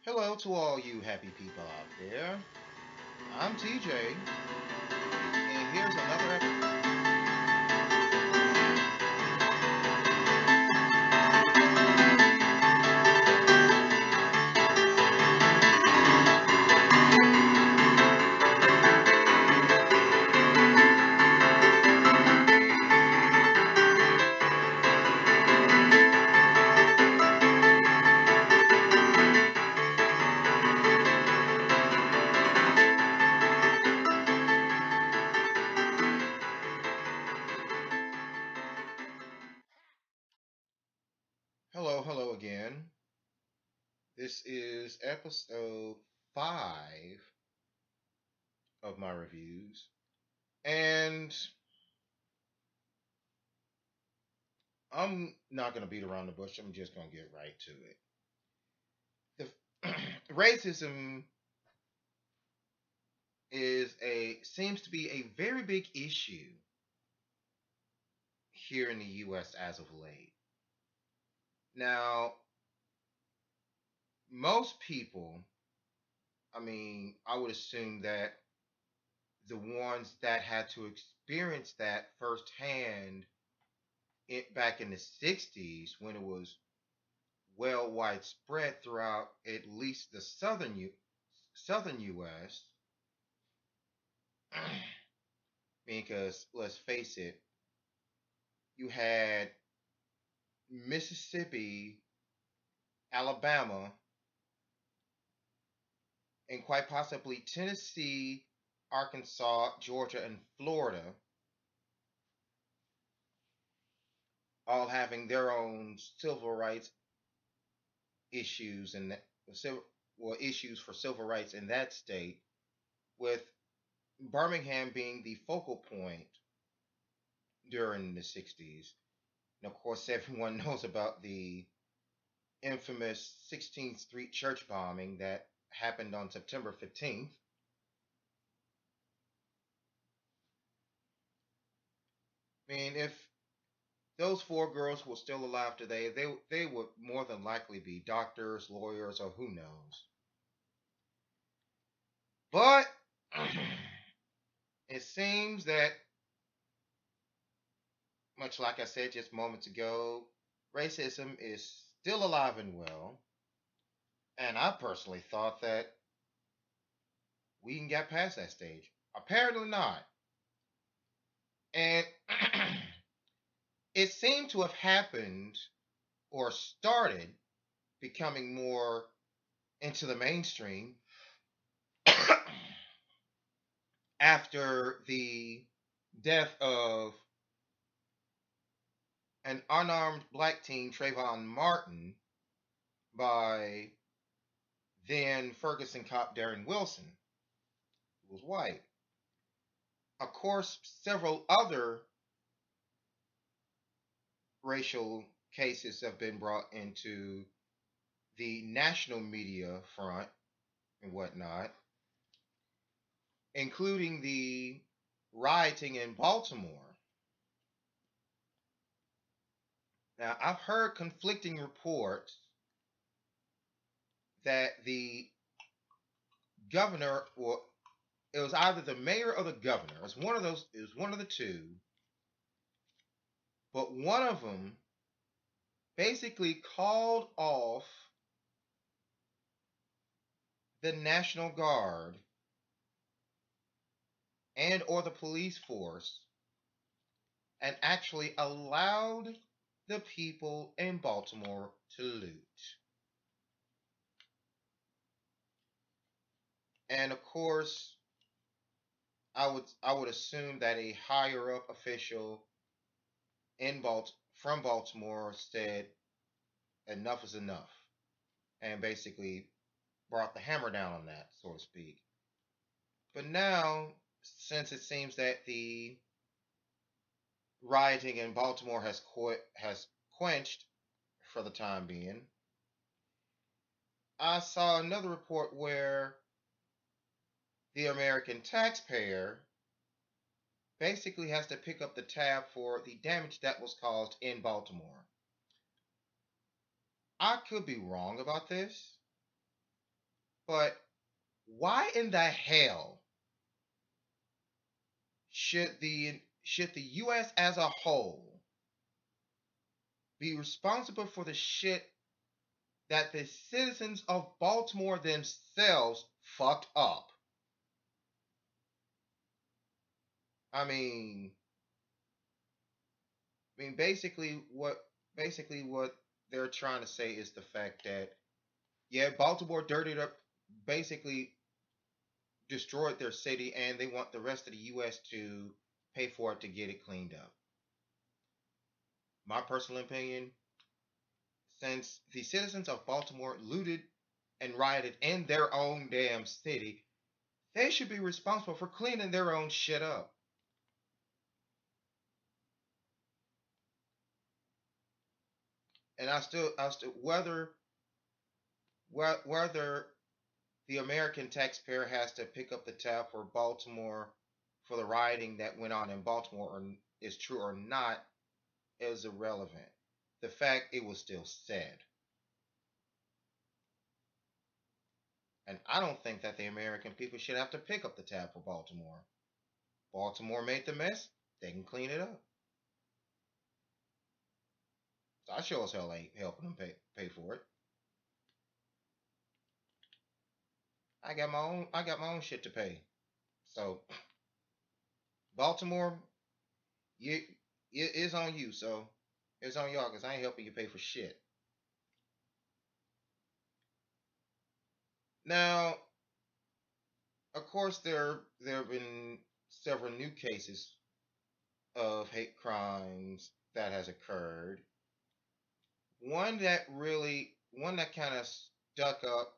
Hello to all you happy people out there. I'm TJ, and here's another episode. Hello again. This is episode 5 of my reviews, and I'm not going to beat around the bush. I'm just going to get right to it. The racism seems to be a very big issue here in the U.S. as of late. Now, most people, I would assume that the ones that had to experience that firsthand back in the 60s when it was well widespread throughout at least the southern US, because let's face it, you had Mississippi, Alabama, and quite possibly Tennessee, Arkansas, Georgia, and Florida all having their own civil rights issues and issues for civil rights in that state, with Birmingham being the focal point during the 60s. And of course, everyone knows about the infamous 16th Street church bombing that happened on September 15th. If those four girls were still alive today, they would more than likely be doctors, lawyers, or who knows. But it seems that, much like I said just moments ago, racism is still alive and well. And I personally thought that we can get past that stage. Apparently not. And it seemed to have happened or started becoming more into the mainstream after the death of an unarmed black teen, Trayvon Martin, by then Ferguson cop Darren Wilson, who was white. Of course, several other racial cases have been brought into the national media front and whatnot, including the rioting in Baltimore. Now, I've heard conflicting reports that the governor, or it was either the mayor or the governor, it was one of those, it was one of the two, but one of them basically called off the National Guard and or the police force and actually allowed the people in Baltimore to loot. And of course, I would assume that a higher up official from Baltimore said enough is enough, and basically brought the hammer down on that, so to speak. But now, since it seems that the rioting in Baltimore has quenched for the time being, I saw another report where the American taxpayer basically has to pick up the tab for the damage that was caused in Baltimore. I could be wrong about this, But why in the hell should the US as a whole be responsible for the shit that the citizens of Baltimore themselves fucked up? I mean, basically what they're trying to say is the fact that, yeah, Baltimore dirtied up, basically destroyed their city, and they want the rest of the U.S. to pay for it to get it cleaned up. My personal opinion, since the citizens of Baltimore looted and rioted in their own damn city, they should be responsible for cleaning their own shit up. And I still, whether the American taxpayer has to pick up the tab for Baltimore for the rioting that went on in Baltimore or is true or not is irrelevant. The fact it was still said. And I don't think that the American people should have to pick up the tab for Baltimore. Baltimore made the mess, they can clean it up. So I sure as hell ain't helping them pay for it. I got my own shit to pay. So Baltimore, you it is on you, so it's on y'all because I ain't helping you pay for shit. Now, of course, there have been several new cases of hate crimes that has occurred. One that kind of stuck up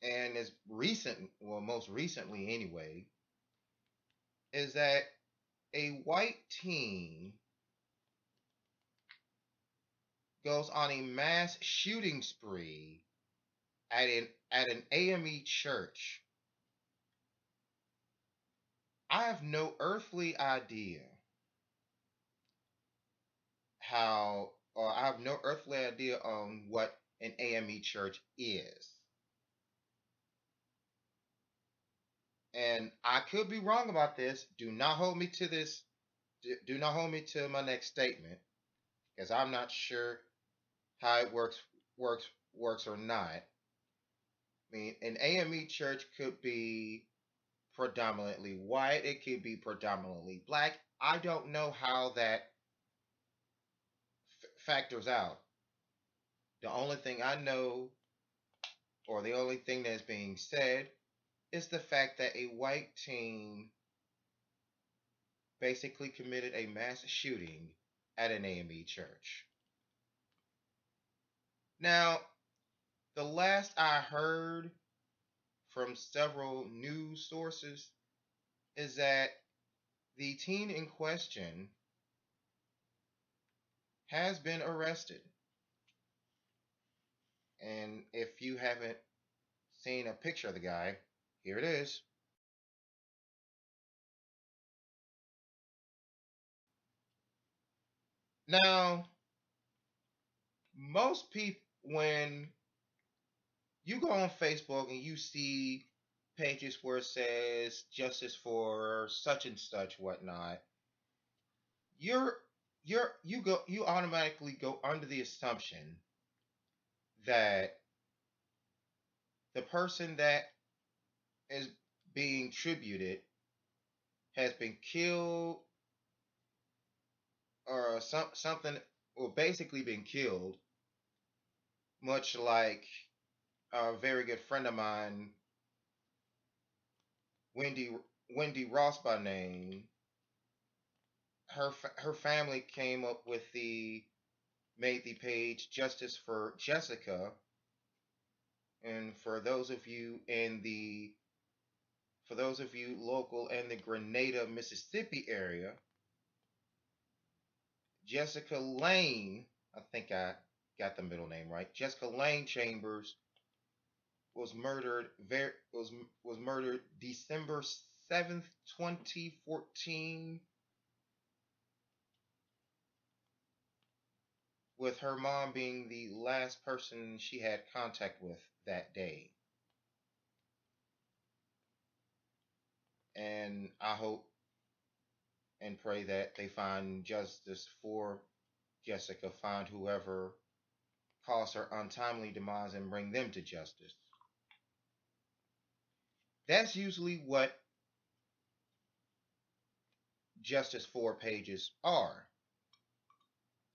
and is recent, well, most recently anyway, is that a white teen goes on a mass shooting spree at an AME church. I have no earthly idea how, or I have no earthly idea on what an AME church is. And I could be wrong about this. Do not hold me to this. Do not hold me to my next statement, because I'm not sure how it works works or not. I mean, an AME church could be predominantly white. It could be predominantly black. I don't know how that factors out. The only thing I know, or the only thing that's being said, is the fact that a white teen basically committed a mass shooting at an AME church. Now, the last I heard from several news sources is that the teen in question has been arrested. And if you haven't seen a picture of the guy, here it is. Now, most people, when you go on Facebook and you see pages where it says justice for such and such whatnot, you're you automatically go under the assumption that the person that is being tributed has been killed or something, or basically been killed, much like a very good friend of mine, Wendy Wendy Ross by name. Her family came up with the made the page Justice for Jessica, and for those of you local in the Grenada, Mississippi area, Jessica Lane, I think I got the middle name right. Jessica Lane Chambers was murdered was murdered December 7th, 2014, with her mom being the last person she had contact with that day. And I hope and pray that they find justice for Jessica, find whoever caused her untimely demise and bring them to justice. That's usually what justice for pages are,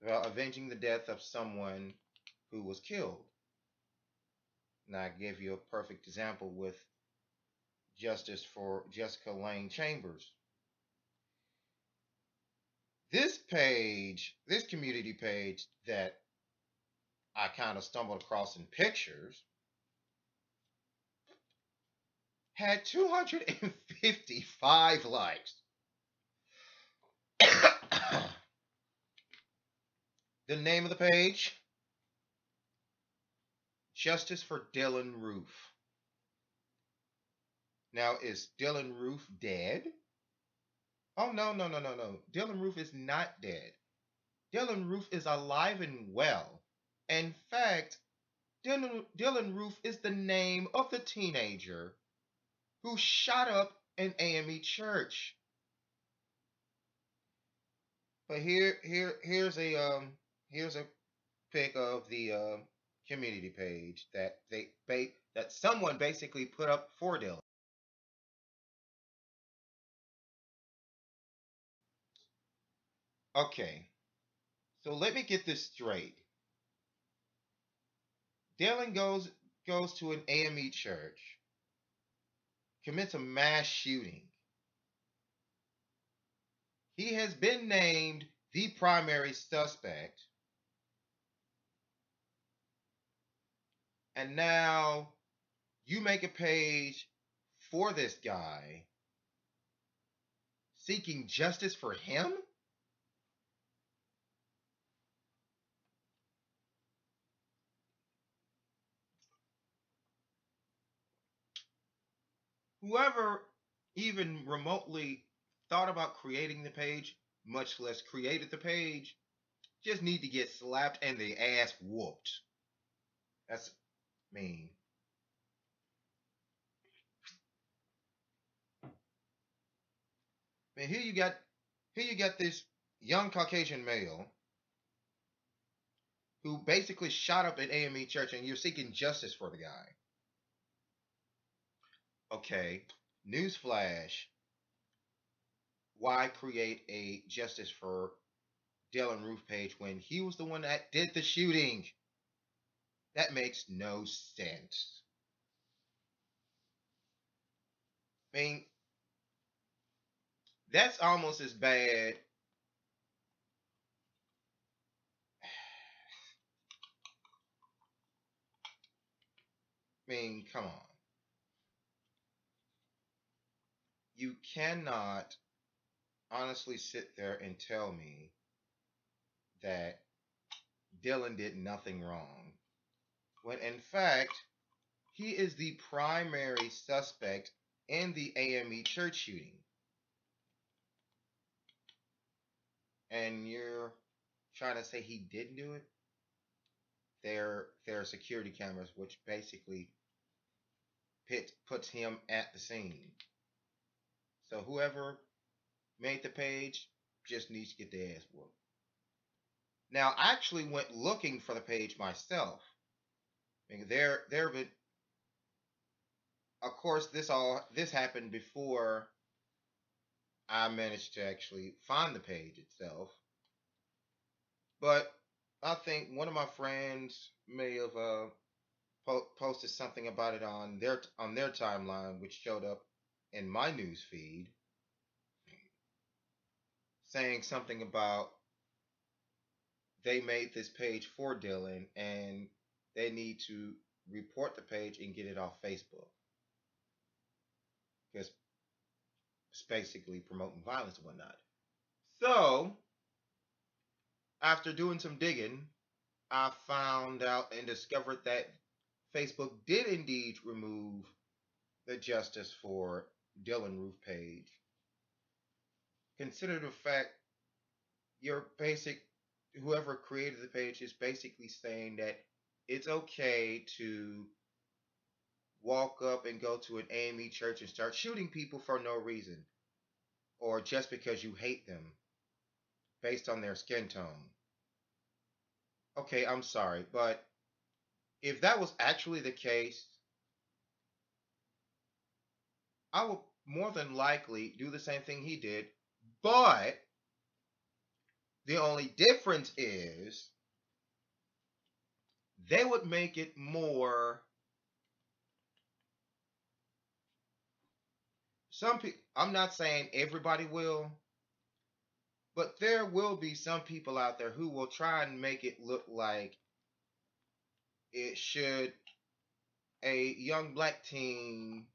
about avenging the death of someone who was killed. And I give you a perfect example with justice for Jessica Lange Chambers. This page, this community page that I kind of stumbled across in pictures, had 255 likes. The name of the page, Justice for Dylann Roof. Now, is Dylann Roof dead? Oh, no, no, no, no, no. Dylann Roof is not dead. Dylann Roof is alive and well. In fact, Dylann Roof is the name of the teenager who shot up an AME church. But here's a pic of the community page that that someone basically put up for Dylann. Okay, so let me get this straight. Dylann goes to an AME church, commits a mass shooting. He has been named the primary suspect, and now you make a page for this guy seeking justice for him? Whoever even remotely thought about creating the page, much less created the page, just need to get slapped and the ass whooped. That's mean. I mean, here you got this young Caucasian male who basically shot up an AME church, and you're seeking justice for the guy. Okay, newsflash. Why create a justice for Dylann Roof page when he was the one that did the shooting? That makes no sense. I mean, that's almost as bad. I mean, come on. You cannot honestly sit there and tell me that Dylann did nothing wrong, when in fact, he is the primary suspect in the AME church shooting. And you're trying to say he didn't do it? There are security cameras which basically puts him at the scene. So whoever made the page just needs to get their ass whooped. Now, I actually went looking for the page myself. I mean, there have been, of course, this happened before I managed to actually find the page itself. But I think one of my friends may have posted something about it on their timeline, which showed up in my news feed, saying something about they made this page for Dylann and they need to report the page and get it off Facebook because it's basically promoting violence and whatnot. So, after doing some digging, I found out and discovered that Facebook did indeed remove the Justice for Dylann Roof page. Consider the fact whoever created the page is basically saying that it's okay to walk up and go to an AME church and start shooting people for no reason or just because you hate them based on their skin tone. Okay, I'm sorry, but if that was actually the case, I would more than likely do the same thing he did. But the only difference is they would make it more. Some people, I'm not saying everybody will, but there will be some people out there who will try and make it look like it should a young black teen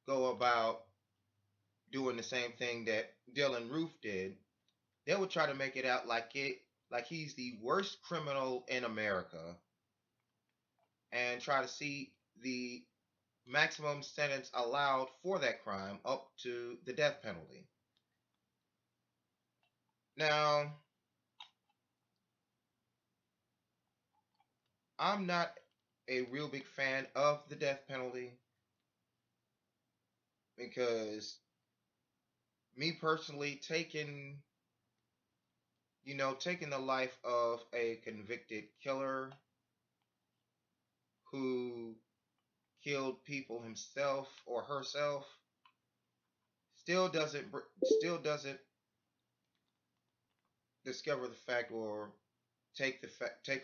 go about doing the same thing that Dylann Roof did. They would try to make it out like he's the worst criminal in America and try to see the maximum sentence allowed for that crime up to the death penalty. Now, I'm not a real big fan of the death penalty because me personally taking the life of a convicted killer who killed people himself or herself still doesn't discover the fact or take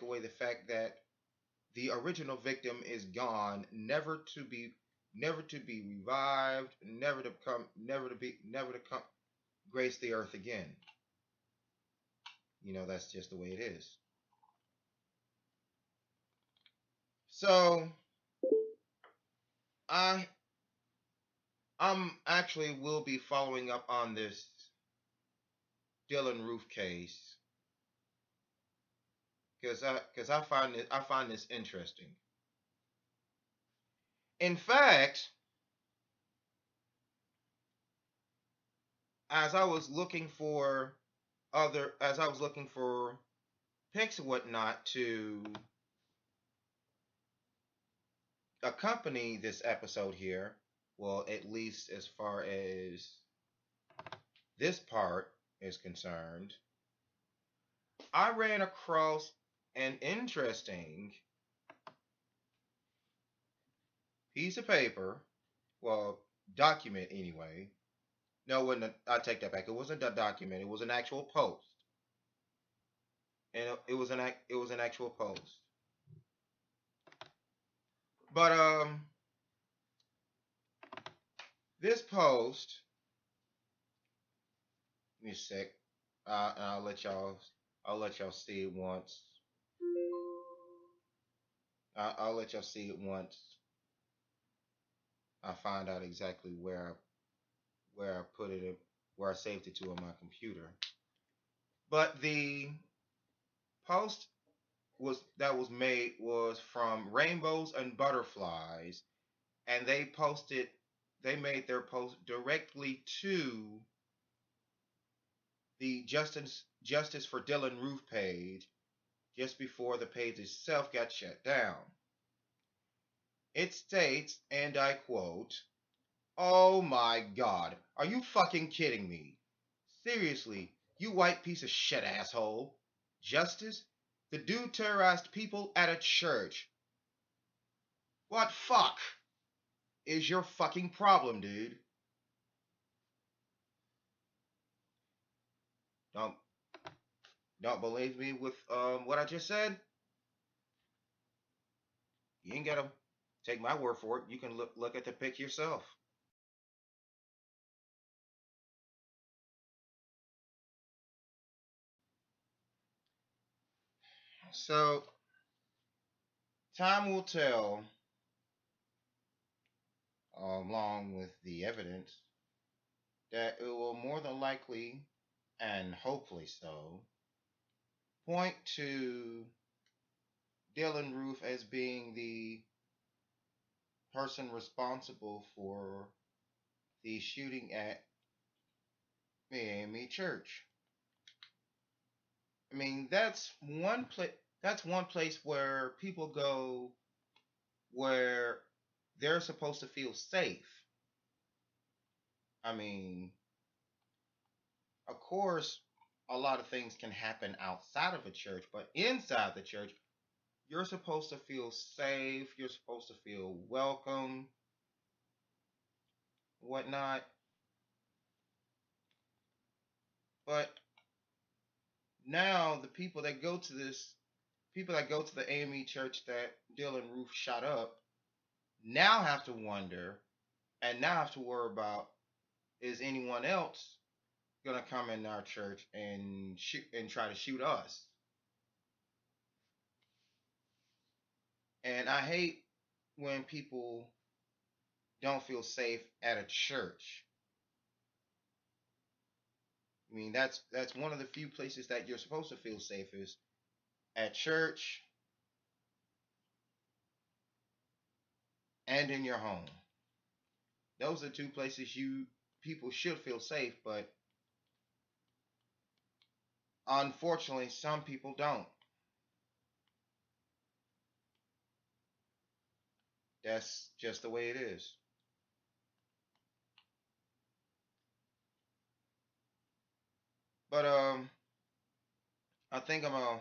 away the fact that the original victim is gone, never to be revived, never to come grace the earth again. That's just the way it is. So I I'm actually will be following up on this Dylann Roof case because I find this interesting. In fact, as I was looking for as I was looking for pics and whatnot to accompany this episode here, well, at least as far as this part is concerned, I ran across an interesting piece of paper, well, document anyway. No, it wasn't. I take that back. It wasn't a document. It was an actual post, and it was an actual post. But this post, give me a sec. And I'll let y'all see it once. I'll let y'all see it once. I find out exactly where I put it, where I saved it to on my computer. But the post was made was from Rainbows and Butterflies, and they made their post directly to the Justice for Dylann Roof page just before the page itself got shut down. It states, and I quote, "Oh my god, are you fucking kidding me? Seriously, you white piece of shit asshole. Justice? The dude terrorized people at a church. What fuck is your fucking problem, dude? Don't don't believe me with what I just said? You ain't gotta take my word for it. You can look at the pic yourself." So time will tell, along with the evidence, that it will more than likely, and hopefully so, point to Dylann Roof as being the person responsible for the shooting at the AME Church. I mean, that's one place where people go where they're supposed to feel safe. I mean, of course, a lot of things can happen outside of a church, but inside the church, you're supposed to feel safe. You're supposed to feel welcome, whatnot. But now the people that go to the AME church that Dylann Roof shot up, now have to wonder and now have to worry about, is anyone else gonna come in our church and shoot and try to shoot us? And I hate when people don't feel safe at a church. I mean, that's one of the few places that you're supposed to feel safe is at church and in your home. Those are two places you people should feel safe, but unfortunately, some people don't. That's just the way it is. But I think I'm gonna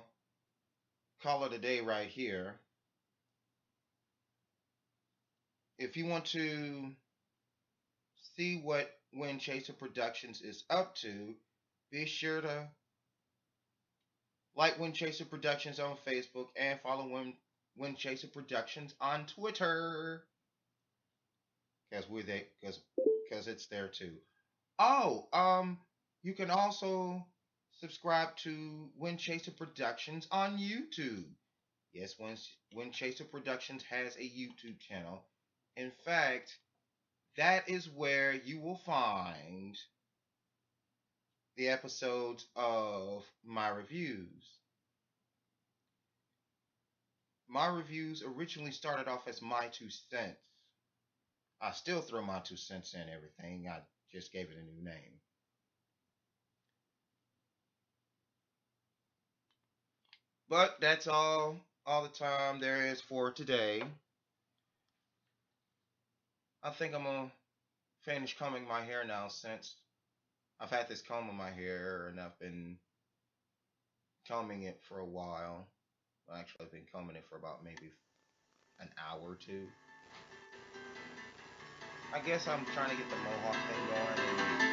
call it a day right here. If you want to see what Wind Chaser Productions is up to, be sure to like Wind Chaser Productions on Facebook and follow Wind Chaser Productions on Twitter because we're there because it's there too. Oh, you can also subscribe to Wind Chaser Productions on YouTube. Yes, Wind Chaser Productions has a YouTube channel. In fact, that is where you will find the episodes of my reviews. My reviews originally started off as my 2 cents. I still throw my 2 cents in everything. I just gave it a new name. But that's all the time there is for today. I think I'm gonna finish combing my hair now since I've had this comb in my hair and I've been combing it for a while. Well, actually, I've been combing it for about maybe an hour or two. I guess I'm trying to get the mohawk thing going.